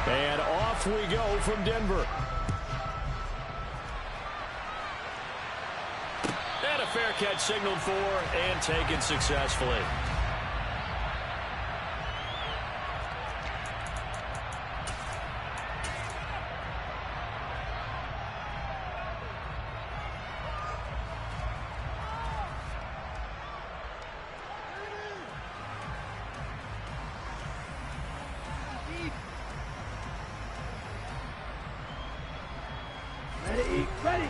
And off we go from Denver. And a fair catch signaled for and taken successfully. Ready.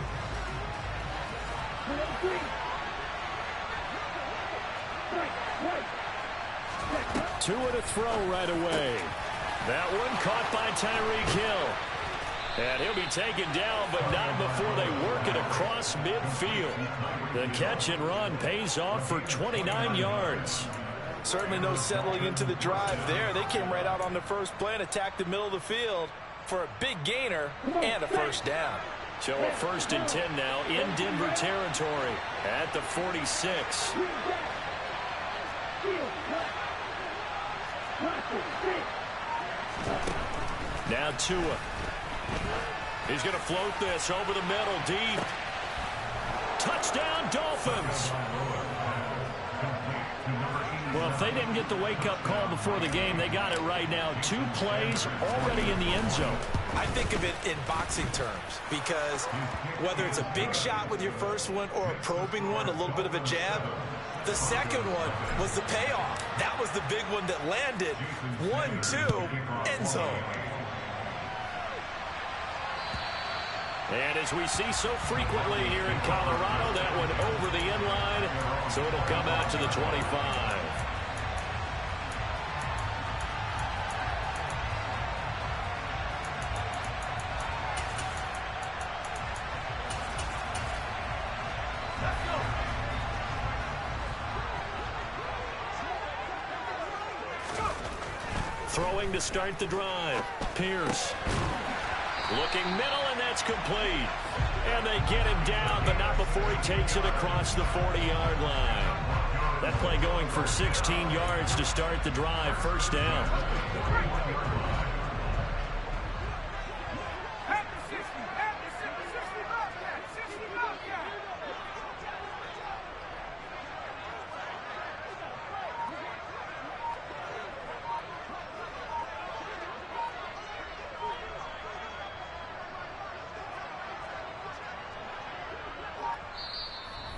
Two and a throw right away. That one caught by Tyreek Hill. And he'll be taken down, but not before they work it across midfield. The catch and run pays off for 29 yards. Certainly no settling into the drive there. They came right out on the first play and attacked the middle of the field for a big gainer and a first down. So a 1st and 10 now in Denver territory at the 46. Now Tua. He's going to float this over the middle, deep. Touchdown, Dolphins. Well, if they didn't get the wake-up call before the game, they got it right now. 2 plays already in the end zone. I think of it in boxing terms because whether it's a big shot with your first one or a probing one, a little bit of a jab, the second one was the payoff. That was the big one that landed. 1-2, end zone. And as we see so frequently here in Colorado, that one over the end line, so it'll come out to the 25. Throwing to start the drive. Pierce. Looking middle, and that's complete. And they get him down, but not before he takes it across the 40-yard line. That play going for 16 yards to start the drive. First down.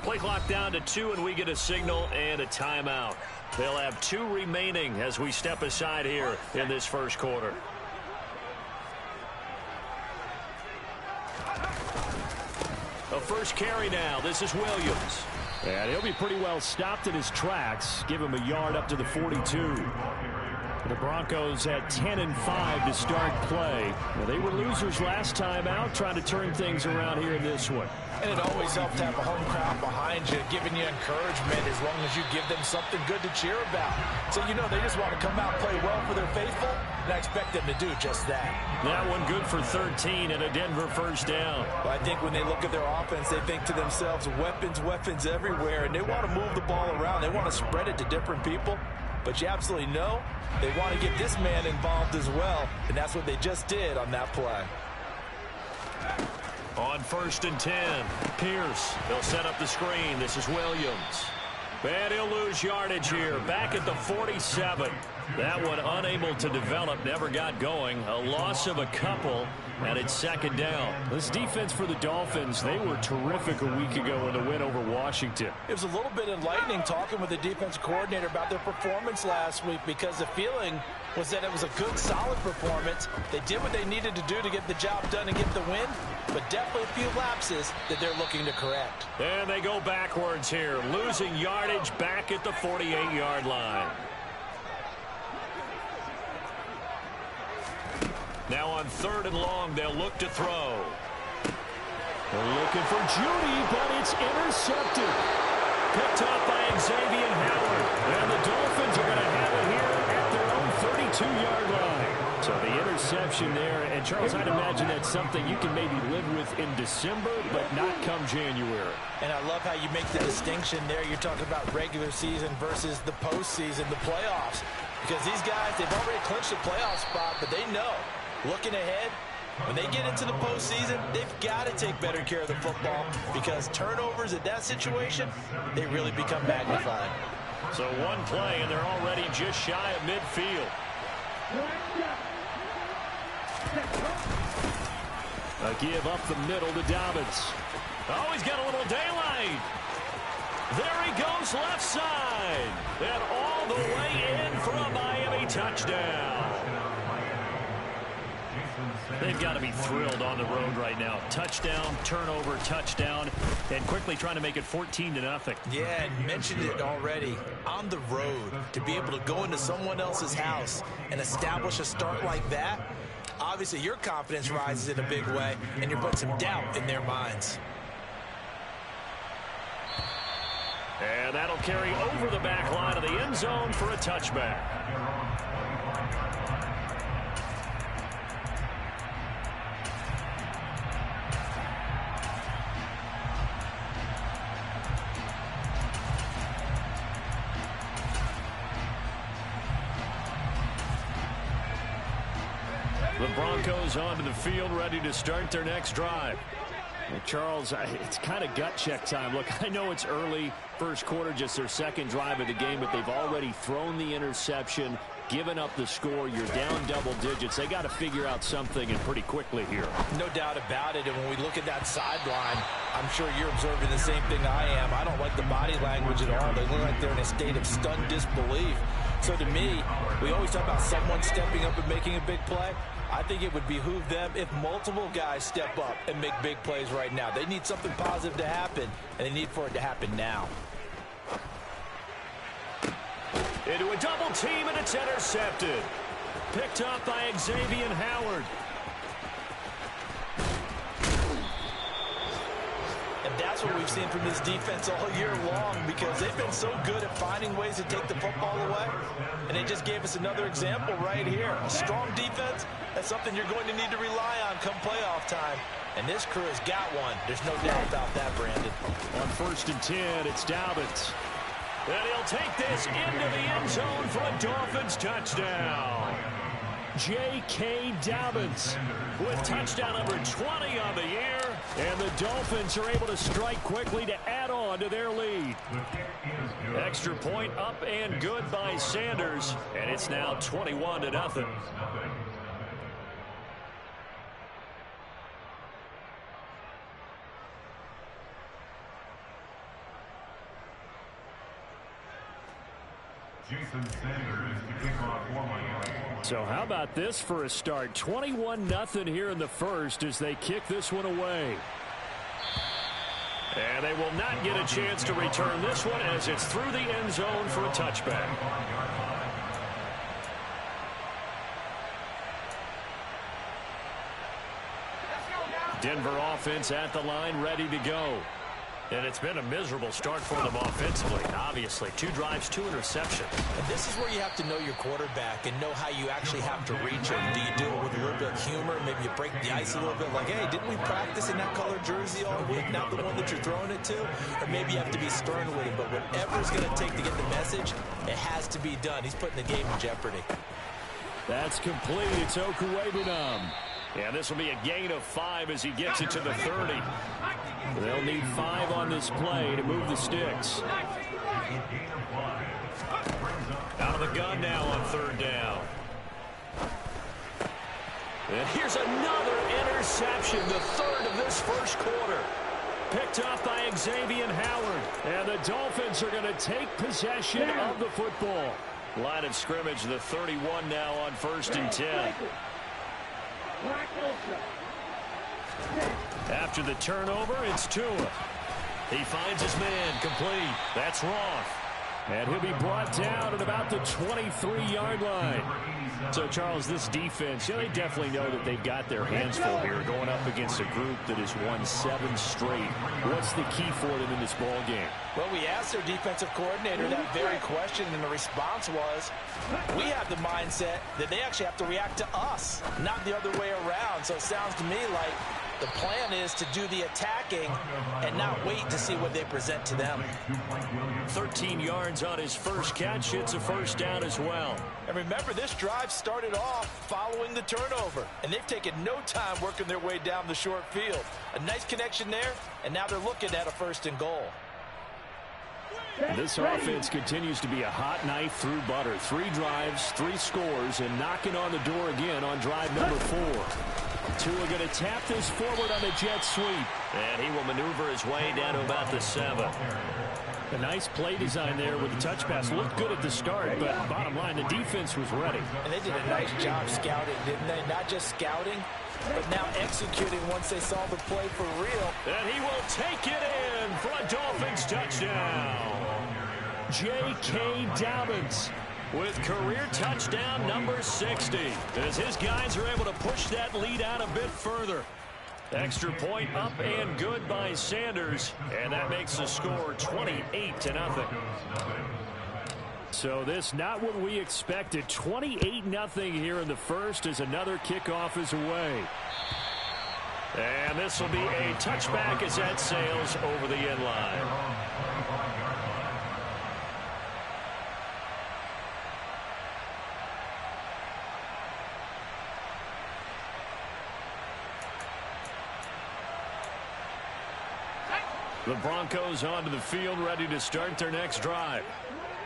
Play clock down to 2, and we get a signal and a timeout. They'll have 2 remaining as we step aside here in this first quarter. A first carry now. This is Williams. And he'll be pretty well stopped in his tracks. Give him a yard up to the 42. The Broncos at 10-5 to start play. Well, they were losers last time out, trying to turn things around here in this one. And it always helps to have a home crowd behind you, giving you encouragement as long as you give them something good to cheer about. So, you know, they just want to come out and play well for their faithful, and I expect them to do just that. That one good for 13 and a Denver first down. Well, I think when they look at their offense, they think to themselves, weapons, weapons everywhere, and they want to move the ball around. They want to spread it to different people. But you absolutely know they want to get this man involved as well, and that's what they just did on that play. On 1st and 10, Pierce. They'll set up the screen. This is Williams. And he'll lose yardage here. Back at the 47. That one unable to develop, never got going. A loss of a couple, and it's 2nd down. This defense for the Dolphins, they were terrific a week ago in the win over Washington. It was a little bit enlightening talking with the defense coordinator about their performance last week because the feeling was that it was a good, solid performance. They did what they needed to do to get the job done and get the win, but definitely a few lapses that they're looking to correct. And they go backwards here, losing yardage back at the 48-yard line. Now on 3rd and long, they'll look to throw. They're looking for Judy, but it's intercepted. Picked up by Xavier Howard. And the Dolphins are going to have it here at their own 32-yard line. So the interception there. And, Charles, I'd imagine that's something you can maybe live with in December, but not come January. And I love how you make the distinction there. You're talking about regular season versus the postseason, the playoffs. Because these guys, they've already clinched a playoff spot, but they know Looking ahead, when they get into the postseason, they've got to take better care of the football because turnovers in that situation, they really become magnified. So one play, and they're already just shy of midfield. A give up the middle to Dobbins. Oh, he's got a little daylight. There he goes left side. And all the way in for a Miami touchdown. They've got to be thrilled on the road right now. Touchdown, turnover, touchdown, and quickly trying to make it 14-0. Yeah, and mentioned it already. On the road, to be able to go into someone else's house and establish a start like that, obviously your confidence rises in a big way, and you're putting some doubt in their minds. And that'll carry over the back line of the end zone for a touchback. The Broncos onto the field, ready to start their next drive. Well, Charles, it's kind of gut check time. Look, I know it's early, first quarter, just their second drive of the game, but they've already thrown the interception, given up the score. You're down double digits. They got to figure out something, and pretty quickly here. No doubt about it, and when we look at that sideline, I'm sure you're observing the same thing I am. I don't like the body language at all. They look like they're in a state of stunned disbelief. So to me, we always talk about someone stepping up and making a big play. I think it would behoove them if multiple guys step up and make big plays right now. They need something positive to happen, and they need for it to happen now. Into a double team, and it's intercepted. Picked up by Xavier Howard. And that's what we've seen from this defense all year long, because they've been so good at finding ways to take the football away. And they just gave us another example right here. A strong defense, that's something you're going to need to rely on come playoff time. And this crew has got one. There's no doubt about that, Brandon. On 1st and 10, it's Dobbins. And he'll take this into the end zone for a Dolphins touchdown. J.K. Dobbins with touchdown number 20 on the year. And the Dolphins are able to strike quickly to add on to their lead. Extra point up and good by Sanders. And it's now 21-0. So how about this for a start? 21-0 here in the first as they kick this one away. And they will not get a chance to return this one as it's through the end zone for a touchback. Denver offense at the line, ready to go. And it's been a miserable start for them offensively, obviously. 2 drives, 2 interceptions. And this is where you have to know your quarterback and know how you actually have to reach him. Do you do it with a little bit of humor? Maybe you break the ice a little bit, like, hey, didn't we practice in that colored jersey all week, not the one that you're throwing it to? Or maybe you have to be stern with him. But whatever it's going to take to get the message, it has to be done. He's putting the game in jeopardy. That's complete. It's Okuwebunam. And this will be a gain of 5 as he gets it to the 30. They'll need 5 on this play to move the sticks. Out of the gun now on 3rd down. And here's another interception, the 3rd of this first quarter. Picked up by Xavier Howard. And the Dolphins are going to take possession of the football. Line of scrimmage, the 31 now on 1st and 10. After the turnover, it's Tua. He finds his man, complete. That's Roth. And he'll be brought down at about the 23-yard line. So, Charles, this defense, they definitely know that they've got their hands full here going up against a group that has won 7 straight. What's the key for them in this ball game? Well, we asked their defensive coordinator that very question, and the response was, we have the mindset that they actually have to react to us, not the other way around. So it sounds to me like The plan is to do the attacking and not wait to see what they present to them. 13 yards on his first catch. It's a first down as well. And remember, this drive started off following the turnover, and they've taken no time working their way down the short field. A nice connection there, and now they're looking at a 1st and goal. This offense continues to be a hot knife through butter. 3 drives, 3 scores, and knocking on the door again on drive number 4. Tua going to tap this forward on the jet sweep. And he will maneuver his way down to about the 7. A nice play design there with the touch pass. Looked good at the start, but bottom line, the defense was ready. And they did a nice job scouting, didn't they? Not just scouting, but now executing once they saw the play for real. And he will take it in for a Dolphins touchdown. J.K. Dobbins with career touchdown number 60. As his guys are able to push that lead out a bit further. Extra point up and good by Sanders. And that makes the score 28-0. So this not what we expected. 28-0 here in the first as another kickoff is away. And this will be a touchback as that sails over the end line. The Broncos onto the field, ready to start their next drive.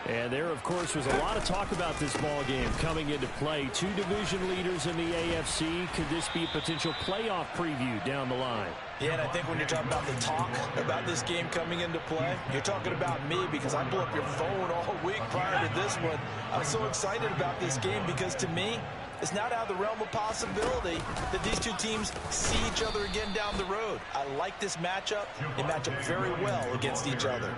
And there, of course, was a lot of talk about this ball game coming into play. 2 division leaders in the AFC. Could this be a potential playoff preview down the line? Yeah, and I think when you're talking about the talk about this game coming into play, you're talking about me because I blew up your phone all week prior to this one. I'm so excited about this game because, to me, it's not out of the realm of possibility that these 2 teams see each other again down the road. I like this matchup. They match up very well against each other.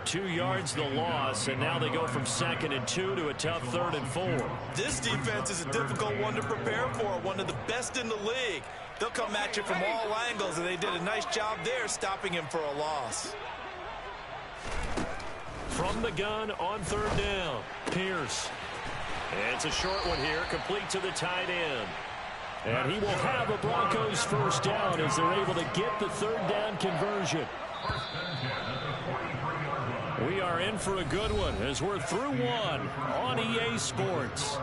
2 yards the loss, and now they go from 2nd and 2 to a tough 3rd and 4. This defense is a difficult one to prepare for, one of the best in the league. They'll come at you from all angles, and they did a nice job there stopping him for a loss. From the gun on 3rd down, Pierce. It's a short one here, complete to the tight end. And he will have a Broncos first down as they're able to get the 3rd down conversion. We are in for a good one as we're through one on EA Sports.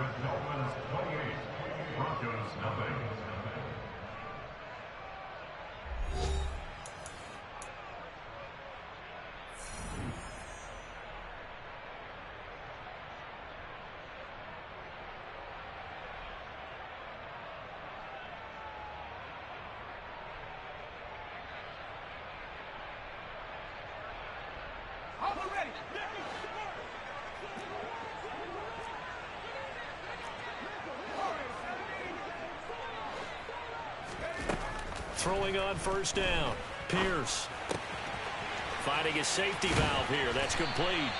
Throwing on 1st down, Pierce. Finding a safety valve here. That's complete.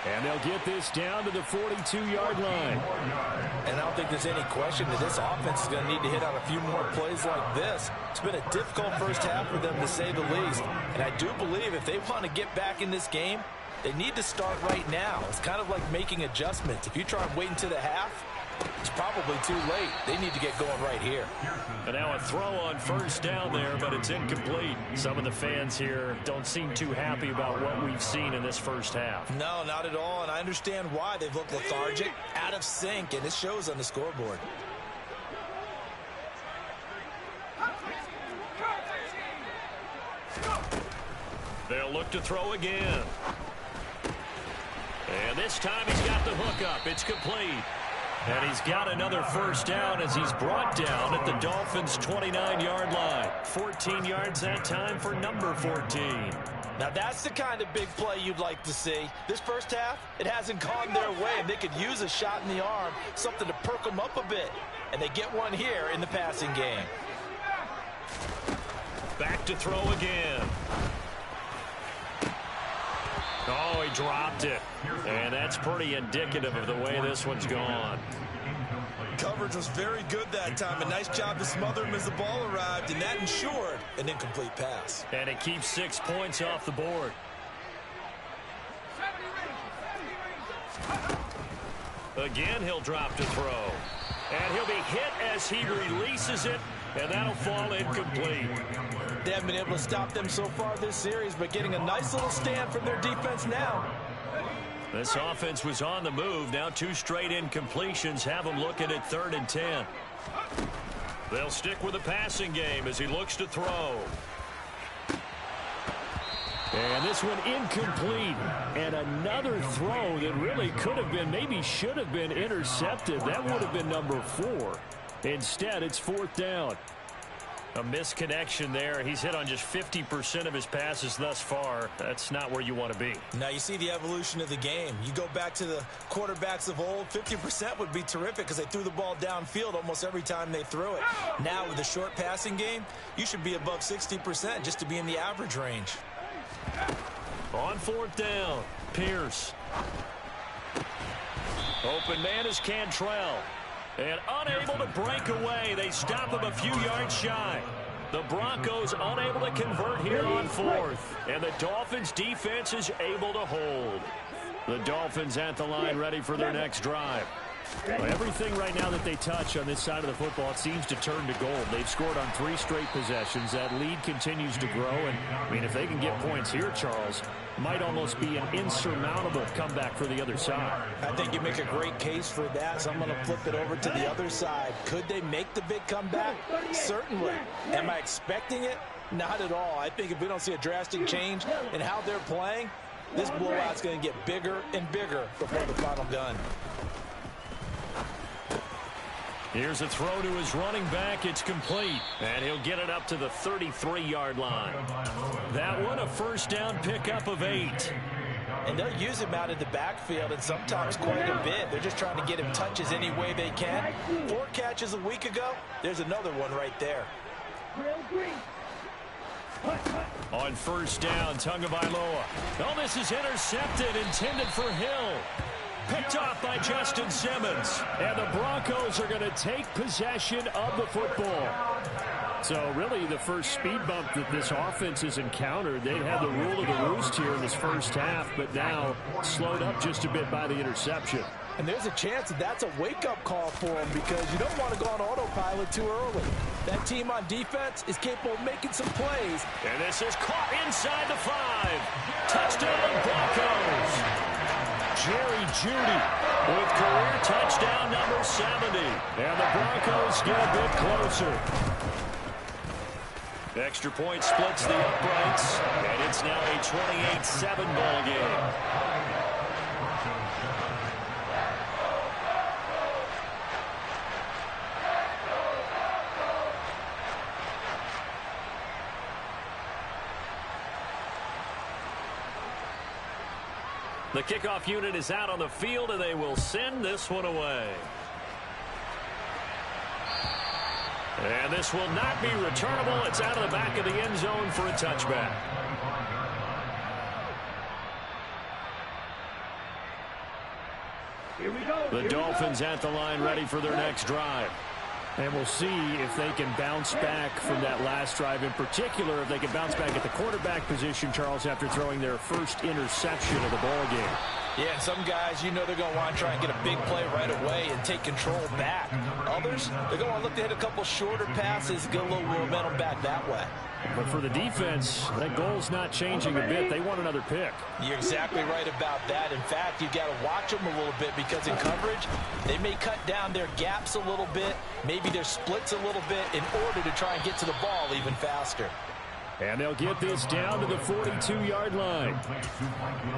And they'll get this down to the 42-yard line. And I don't think there's any question that this offense is going to need to hit on a few more plays like this. It's been a difficult first half for them, to say the least. And I do believe if they want to get back in this game, they need to start right now. It's kind of like making adjustments. If you try and wait until the half, it's probably too late. They need to get going right here. And now a throw on 1st down there, but it's incomplete. Some of the fans here don't seem too happy about what we've seen in this first half. No, not at all, and I understand why. They've looked lethargic, out of sync, and it shows on the scoreboard. They'll look to throw again. And this time he's got the hook up. It's complete. And he's got another first down as he's brought down at the Dolphins' 29-yard line. 14 yards that time for number 14. Now that's the kind of big play you'd like to see. This first half, it hasn't gone their way, and they could use a shot in the arm, something to perk them up a bit. And they get one here in the passing game. Back to throw again. Oh, he dropped it. And that's pretty indicative of the way this one's gone. Coverage was very good that time. A nice job to smother him as the ball arrived, and that ensured an incomplete pass. And it keeps 6 points off the board. Again, he'll drop to throw. And he'll be hit as he releases it. and that'll fall incomplete. They haven't been able to stop them so far this series, but getting a nice little stand from their defense now. This offense was on the move. Now 2 straight incompletions have them looking at 3rd and 10. They'll stick with the passing game as he looks to throw. And this one incomplete. And another throw that really could have been, maybe should have been intercepted. That would have been number 4. Instead, it's 4th down. A misconnection there. He's hit on just 50% of his passes thus far. That's not where you want to be. Now you see the evolution of the game. You go back to the quarterbacks of old, 50% would be terrific because they threw the ball downfield almost every time they threw it. Now with the short passing game, you should be above 60% just to be in the average range. On 4th down, Pierce. Open man is Cantrell. And unable to break away. They stop him a few yards shy. The Broncos unable to convert here on 4th. And the Dolphins defense is able to hold. The Dolphins at the line ready for their next drive. Well, everything right now that they touch on this side of the football, it seems to turn to gold. They've scored on 3 straight possessions. That lead continues to grow. And, I mean, if they can get points here, Charles, might almost be an insurmountable comeback for the other side. I think you make a great case for that, so I'm going to flip it over to the other side. Could they make the big comeback? Certainly. Am I expecting it? Not at all. I think if we don't see a drastic change in how they're playing, this blowout's going to get bigger and bigger before the final gun. Here's a throw to his running back. It's complete. And he'll get it up to the 33-yard line. That one a 1st down pickup of 8. And they'll use him out in the backfield and sometimes quite a bit. They're just trying to get him touches any way they can. 4 catches a week ago. There's another one right there. On 1st down, Tagovailoa. Oh, this is intercepted, intended for Hill. Picked off by Justin Simmons. And the Broncos are going to take possession of the football. So really the first speed bump that this offense has encountered. They've had the rule of the roost here in this first half, but now slowed up just a bit by the interception. And there's a chance that that's a wake-up call for them because you don't want to go on autopilot too early. That team on defense is capable of making some plays. And this is caught inside the 5. Touchdown Broncos. Jerry Jeudy with career touchdown number 70. And the Broncos get a bit closer. Extra point splits the uprights. And it's now a 28-7 ball game. The kickoff unit is out on the field, and they will send this one away. And this will not be returnable. It's out of the back of the end zone for a touchback. Here we go. The Dolphins at the line ready for their next drive. And we'll see if they can bounce back from that last drive. In particular, if they can bounce back at the quarterback position, Charles, after throwing their first interception of the ball game. Yeah, and some guys, you know they're going to want to try and get a big play right away and take control back. Others, they're going to look to hit a couple shorter passes, get a little momentum back that way. But for the defense, that goal's not changing a bit. They want another pick. You're exactly right about that. In fact, you've got to watch them a little bit because in coverage, they may cut down their gaps a little bit, maybe their splits a little bit in order to try and get to the ball even faster. And they'll get this down to the 42-yard line.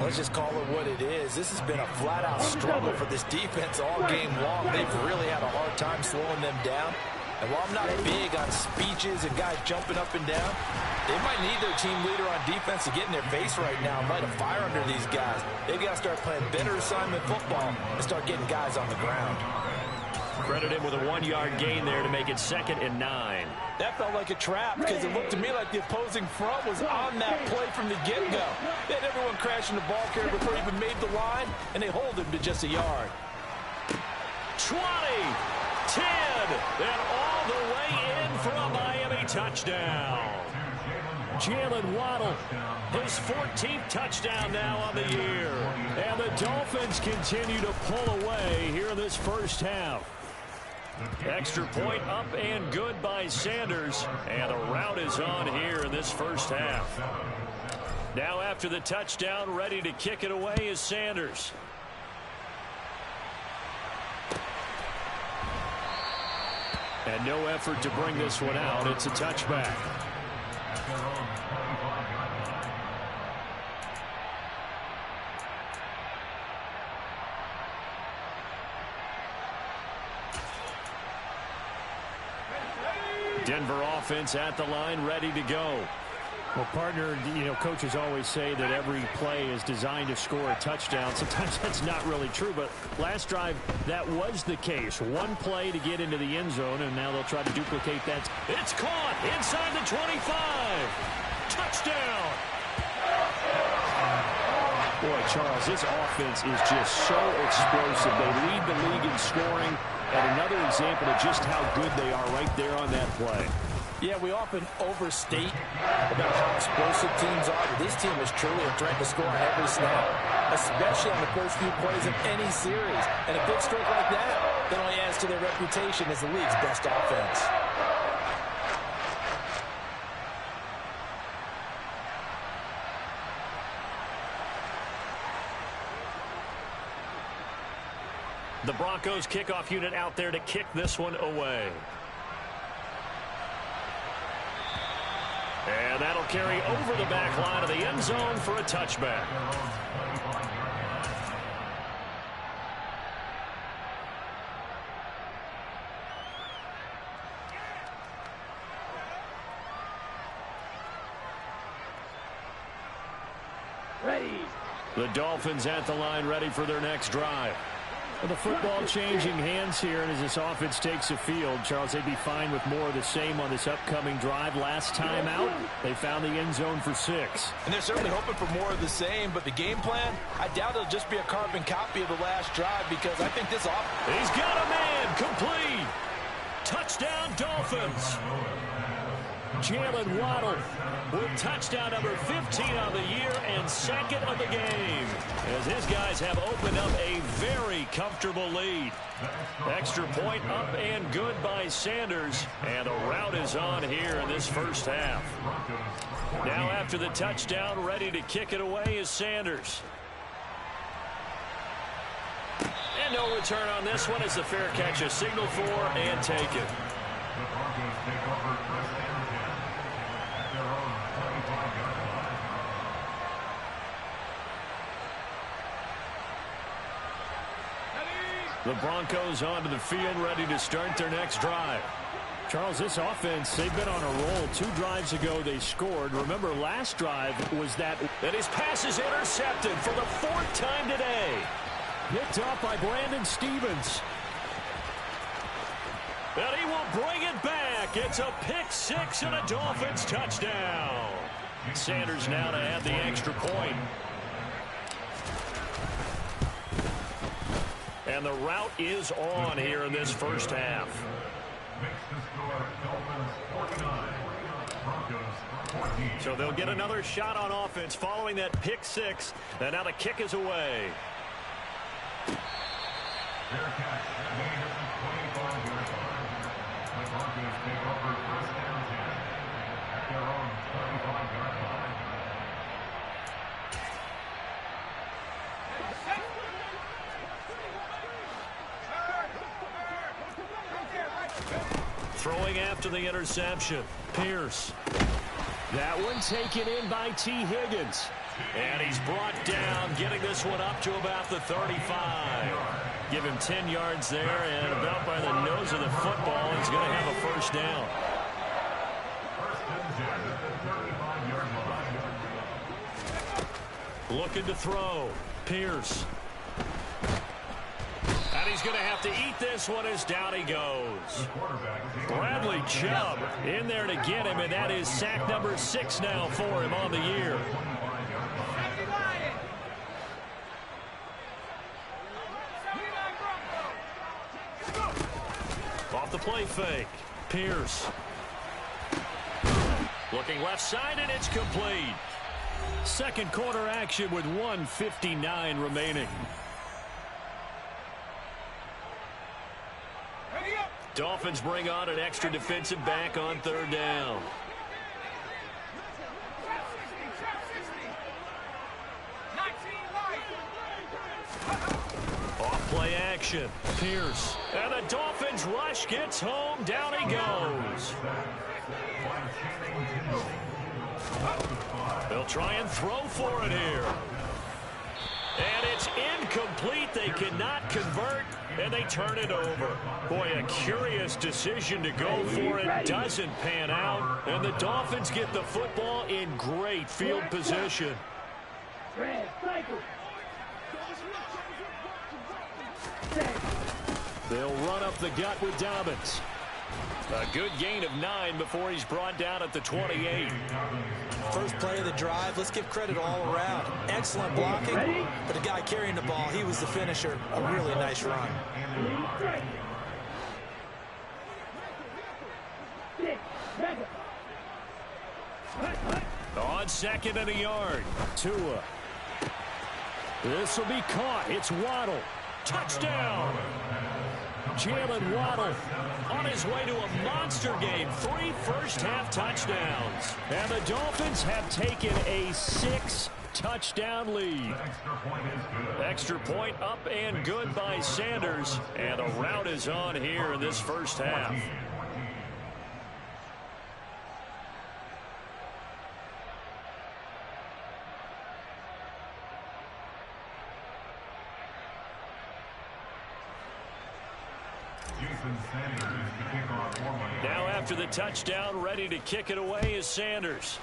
Let's just call it what it is. This has been a flat-out struggle for this defense all game long. They've really had a hard time slowing them down. And while I'm not big on speeches and guys jumping up and down, they might need their team leader on defense to get in their face right now and light a fire under these guys. They've got to start playing better assignment football and start getting guys on the ground. Credit him with a 1-yard gain there to make it 2nd and 9. That felt like a trap because it looked to me like the opposing front was on that play from the get-go. They had everyone crashing the ball carrier before he even made the line, and they hold him to just a yard. 20, 10, and all the way in for a Miami touchdown. Jalen Waddle, his 14th touchdown now on the year. And the Dolphins continue to pull away here in this first half. Extra point up and good by Sanders. And the route is on here in this first half. Now after the touchdown, ready to kick it away is Sanders. And no effort to bring this one out. It's a touchback. Denver offense at the line, ready to go. Well, partner, coaches always say that every play is designed to score a touchdown. Sometimes that's not really true, but last drive, that was the case. One play to get into the end zone, and now they'll try to duplicate that. It's caught inside the 25. Touchdown. Boy, Charles, this offense is just so explosive. They lead the league in scoring, and another example of just how good they are right there on that play. Yeah, we often overstate about how explosive teams are, but this team is truly a threat to score on every snap, especially on the first few plays of any series. And a big stroke like that only adds to their reputation as the league's best offense. The Broncos kickoff unit out there to kick this one away. And that'll carry over the back line of the end zone for a touchback. Ready. The Dolphins at the line, ready for their next drive. Well, the football changing hands here, and as this offense takes the field, Charles, they'd be fine with more of the same on this upcoming drive. Last time out, they found the end zone for 6. And they're certainly hoping for more of the same, but the game plan, I doubt it'll just be a carbon copy of the last drive because I think this offense... He's got a man, complete. Touchdown, Dolphins. Jalen Waddle with touchdown number 15 on the year and second of the game, as his guys have opened up a very comfortable lead. Extra point up and good by Sanders, and a route is on here in this first half. Now after the touchdown, ready to kick it away is Sanders. And no return on this one as the fair catch is signaled for and taken. The Broncos onto the field, ready to start their next drive. Charles, this offense, they've been on a roll. 2 drives ago, they scored. Remember, last drive was that... And his pass is intercepted for the 4th time today. Picked up by Brandon Stevens. And he will bring it back. It's a pick 6 and a Dolphins touchdown. Sanders now to add the extra point. And the route is on here in this first half. So they'll get another shot on offense following that pick 6. And now the kick is away. Throwing after the interception, Pierce. That one taken in by T. Higgins. And he's brought down, getting this one up to about the 35. Give him 10 yards there, and about by the nose of the football, he's going to have a first down. Looking to throw, Pierce. And he's going to have to eat this one as down he goes. Bradley Chubb in there to get him, and that is sack number 6 now for him on the year. Off the play fake, Pierce. Looking left side, and it's complete. Second quarter action with 1:59 remaining. Dolphins bring on an extra defensive back on third down. Off-play action. Pierce. And the Dolphins rush gets home. Down he goes. They'll try and throw for it here. And it's incomplete. They cannot convert, and they turn it over. Boy, a curious decision to go for it. Doesn't pan out, and the Dolphins get the football in great field position. They'll run up the gut with Dobbins. A good gain of 9 before he's brought down at the 28. First play of the drive, let's give credit all around. Excellent blocking, but the guy carrying the ball, he was the finisher. A really nice run. On second and a yard. Tua. This will be caught. It's Waddle. Touchdown. Jalen Waddle on his way to a monster game. 3 first-half touchdowns. And the Dolphins have taken a 6-touchdown lead. Extra point up and good by Sanders. And a rout is on here in this first half. Now after the touchdown, ready to kick it away is Sanders.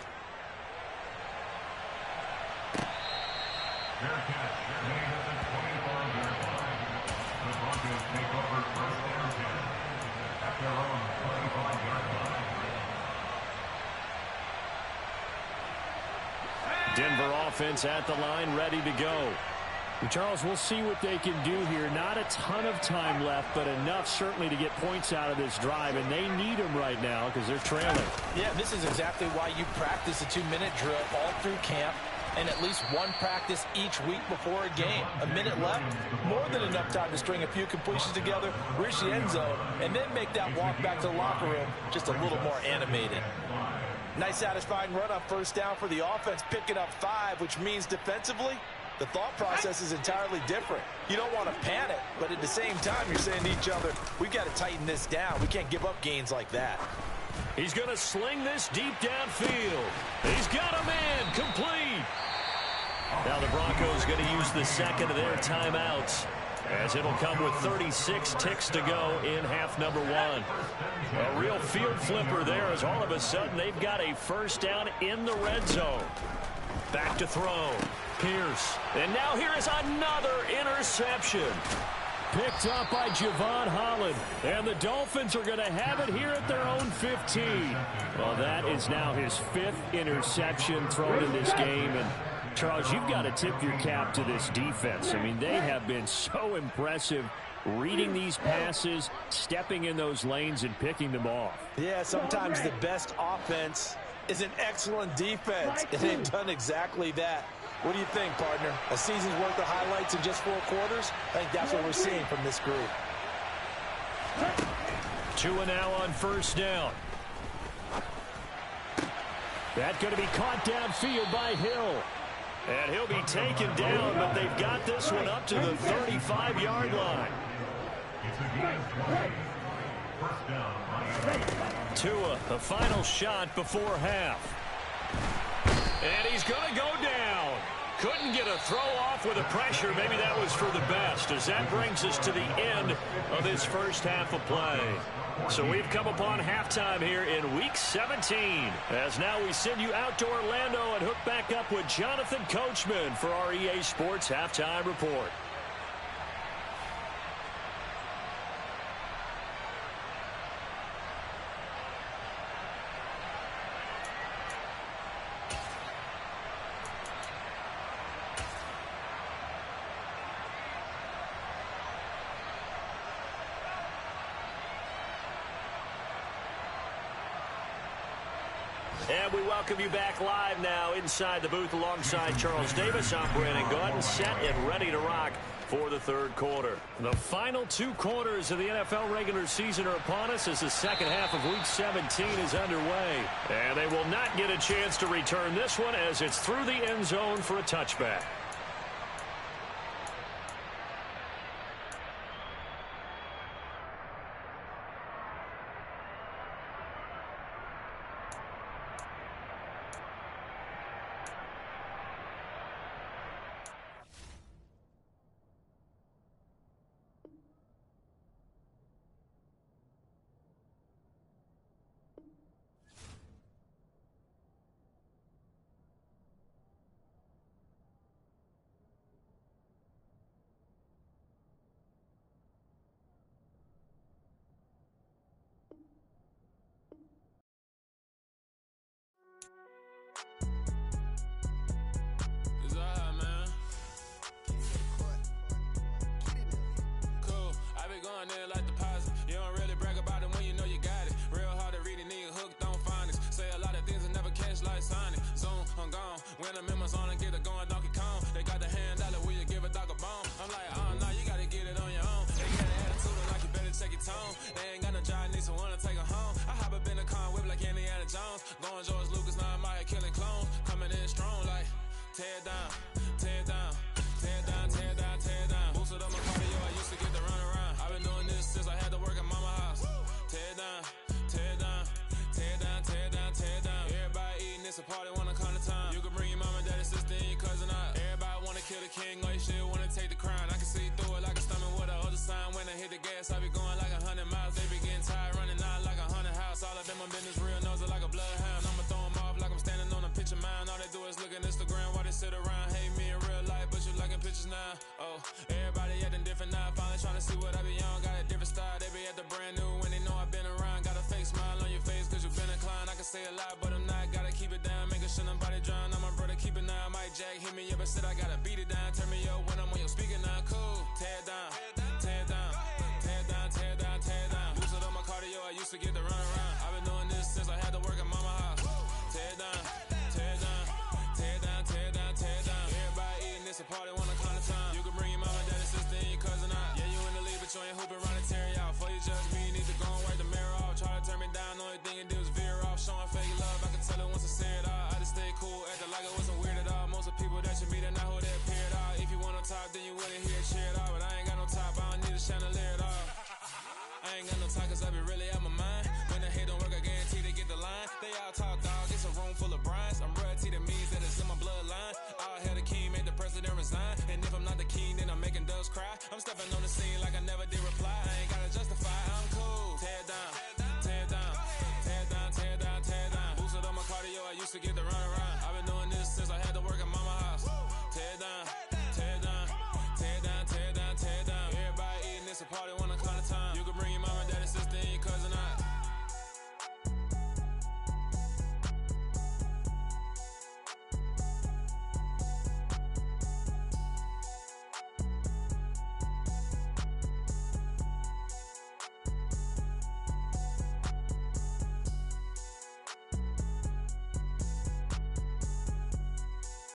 Denver offense at the line, ready to go. Charles, we'll see what they can do here. Not a ton of time left, but enough certainly to get points out of this drive, and they need them right now because they're trailing. Yeah, this is exactly why you practice a 2-minute drill all through camp and at least one practice each week before a game. A minute left, more than enough time to string a few completions together, reach the end zone, and then make that walk back to the locker room just a little more animated. Nice satisfying run on first down for the offense, picking up 5, which means defensively, the thought process is entirely different. You don't want to panic, but at the same time, you're saying to each other, we've got to tighten this down. We can't give up gains like that. He's going to sling this deep downfield. He's got a man complete. Now the Broncos going to use the second of their timeouts, as it'll come with 36 ticks to go in half number 1. A real field flipper there, as all of a sudden they've got a first down in the red zone. Back to throw. Pierce. And now here is another interception. Picked up by Javon Holland. And the Dolphins are going to have it here at their own 15. Well, that is now his 5th interception thrown in this game. And Charles, you've got to tip your cap to this defense. I mean, they have been so impressive reading these passes, stepping in those lanes, and picking them off. Yeah, sometimes the best offense is an excellent defense, and they've done exactly that. What do you think, partner? A season's worth of highlights in just 4 quarters? I think that's what we're seeing from this group. Tua now on first down. That's going to be caught downfield by Hill. And he'll be taken down, but they've got this one up to the 35-yard line. Tua, the final shot before half. And he's going to go down. Couldn't get a throw off with the pressure. Maybe that was for the best, as that brings us to the end of this first half of play. So we've come upon halftime here in Week 17. As now we send you out to Orlando and hook back up with Jonathan Coachman for our EA Sports Halftime Report. And we welcome you back live now inside the booth alongside Charles Davis. I'm Brandon Gordon, set and ready to rock for the third quarter. The final 2 quarters of the NFL regular season are upon us as the second half of Week 17 is underway. And they will not get a chance to return this one as it's through the end zone for a touchback. Like deposit. You don't really brag about it when you know you got it. Real hard to read it, nigga hooked on phonics. Say a lot of things and never catch like Sonic. Zoom, I'm gone. When I'm in my zone and get it going Donkey Kong. They got the hand dollar, will you give a dog a bone? I'm like, oh no, you gotta get it on your own. They got an attitude and like you better check your tone. They ain't got no job, need someone to take her home. I hop up in the car whip like Indiana Jones. Going George Lucas, now I'm out here killing clones. Coming in strong like, tear down, tear down, tear down, tear down, tear down. Boosted up my cardio, I used to get the run around. I've been doing this since I had to work at mama house. Tear down, tear down, tear down, tear down, tear down. Everybody eating, it's a party, wanna come to time. You can bring your mama, daddy, sister, and your cousin out. Everybody wanna kill the king, or you shit wanna take the crown. I can see through it like a stomach with a other sign. When I hit the gas, I be going like 100 miles. They be getting tired, running out like 100 house. All of them, my business real, nose it like a bloodhound. I'ma throw them off like I'm standing on a picture mound. All they do is look at Instagram while they sit around. Hate me in real life, but you liking pictures now. Oh, everybody acting different now. Finally trying to see what I be on. Got a different style, they be at the brand new when they know I've been around. Got a fake smile on your face cause you been inclined. I can say a lot, but I'm not. Gotta keep it down, making sure nobody drown. I'm my brother, keep it now. Mike Jack hit me up and said I gotta beat it down. Turn me up when I'm on your speaker now. Cool, tear down, tear down, tear down, tear down, tear down. Boosted up my cardio, I used to get the run